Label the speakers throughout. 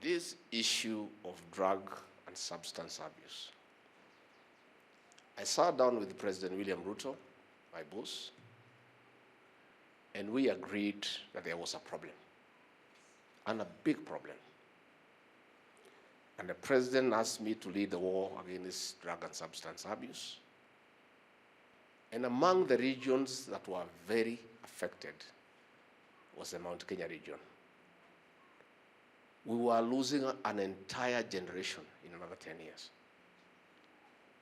Speaker 1: This issue of drug and substance abuse. I sat down with President William Ruto, my boss, and we agreed that there was a problem, and a big problem. And the president asked me to lead the war against drug and substance abuse. And among the regions that were very affected was the Mount Kenya region. We were losing an entire generation in another 10 years.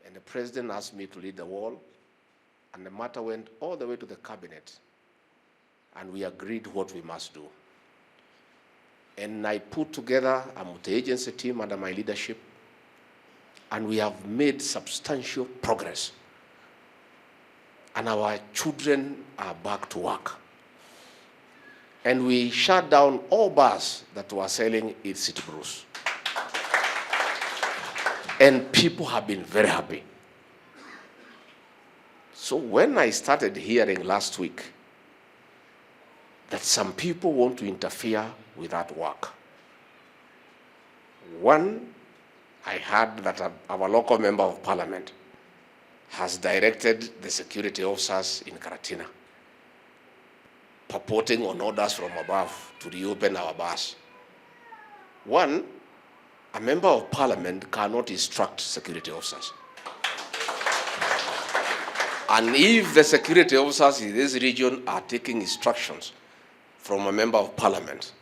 Speaker 1: And the president asked me to lead the wall, and the matter went all the way to the cabinet, and we agreed what we must do. And I put together a multi-agency team under my leadership, and we have made substantial progress. And our children are back to work. And we shut down all bars that were selling illicit brews. And people have been very happy. So when I started hearing last week that some people want to interfere with that work, one, I heard that our local member of parliament has directed the security officers in Karatina, purporting on orders from above to reopen our bars. One, a member of parliament cannot instruct security officers. And if the security officers in this region are taking instructions from a member of parliament,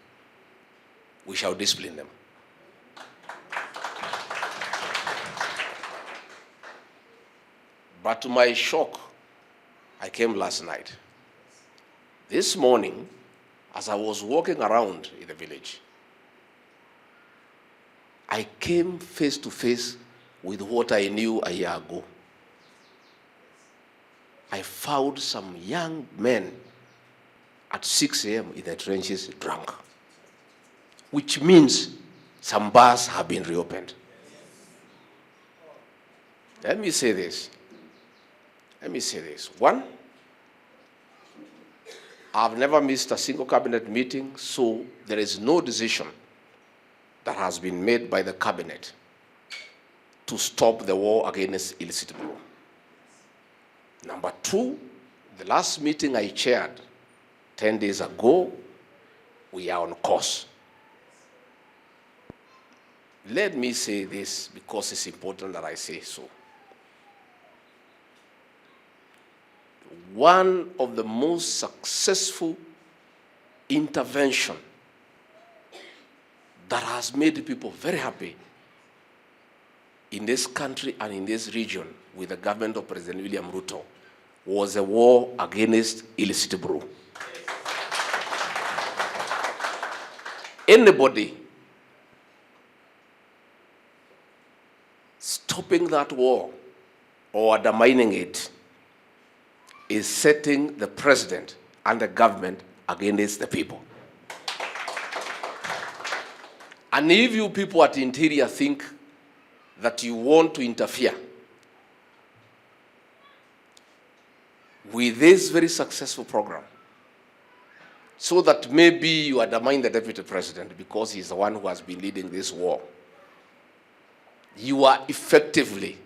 Speaker 1: we shall discipline them. But to my shock, I came last night. This morning, as I was walking around in the village, I came face to face with what I knew a year ago. I found some young men at 6 a.m. in the trenches drunk, which means some bars have been reopened. Let me say this. One, I've never missed a single cabinet meeting, so there is no decision that has been made by the cabinet to stop the war against illicit brew. Number two, the last meeting I chaired 10 days ago, we are on course. Let me say this because it's important that I say so. One of the most successful intervention that has made people very happy in this country and in this region with the government of President William Ruto was a war against illicit brew. Anybody stopping that war or undermining it is setting the president and the government against the people. And if you people at the interior think that you want to interfere with this very successful program, so that maybe you undermine the deputy president because he's the one who has been leading this war, you are effectively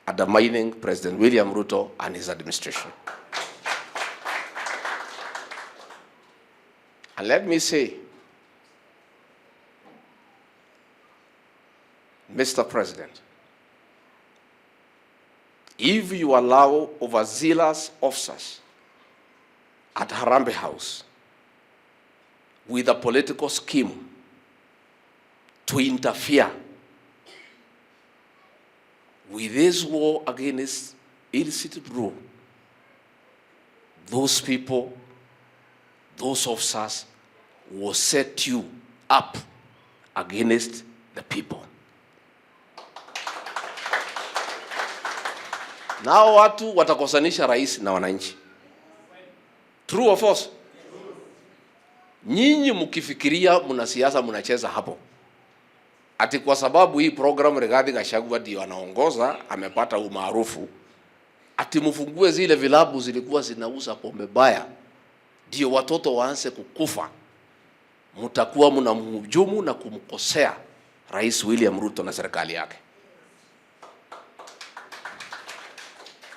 Speaker 1: undermining President William Ruto and his administration. And let me say, Mr. President, if you allow overzealous officers at Harambee House with a political scheme to interfere with this war against illicit brew, those people, those officers will set you up against the people. Nao watu watakosanisha rais na wananchi. True or false? Nyinyi mkifikiria mna siasa mnacheza hapo. Ati kwa sababu hii program Rigathi Gachagua ndio anaongoza, amepata umaarufu, ati mfungue zile vilabu zilikuwa zinauza pombe baya, ndio watoto waanze kukufa. mtakuwa mnamhujumu na kumkosea Rais William Ruto na serikali yake.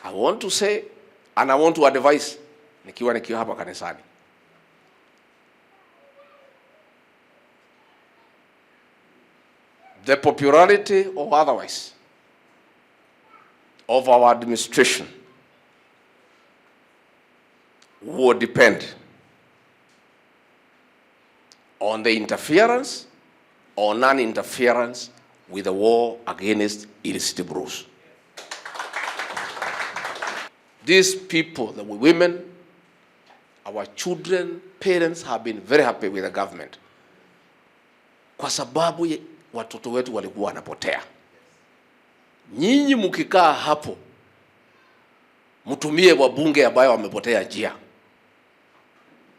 Speaker 1: I want to say and I want to advise nikiwa hapa kanisani, the popularity or otherwise of our administration will depend on the interference or non-interference with the war against illicit brews. These people, the women, our children, parents have been very happy with the government kwa sababu watoto wetu walikuwa wanapotea. Nyinyi mkikaa hapo mtumie wabunge ambao wamepotea njia,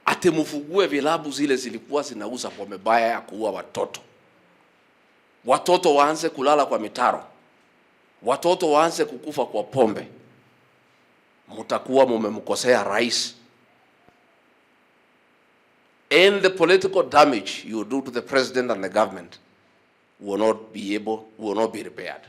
Speaker 1: ate mfugue vilabu zile zilikuwa zinauza pombe baya ya kuua watoto. Watoto waanze kulala kwa mitaro, watoto waanze kukufa kwa pombe. Mutakuwa mumemkosea rais. And the political damage you do to the president and the government will not be repaired.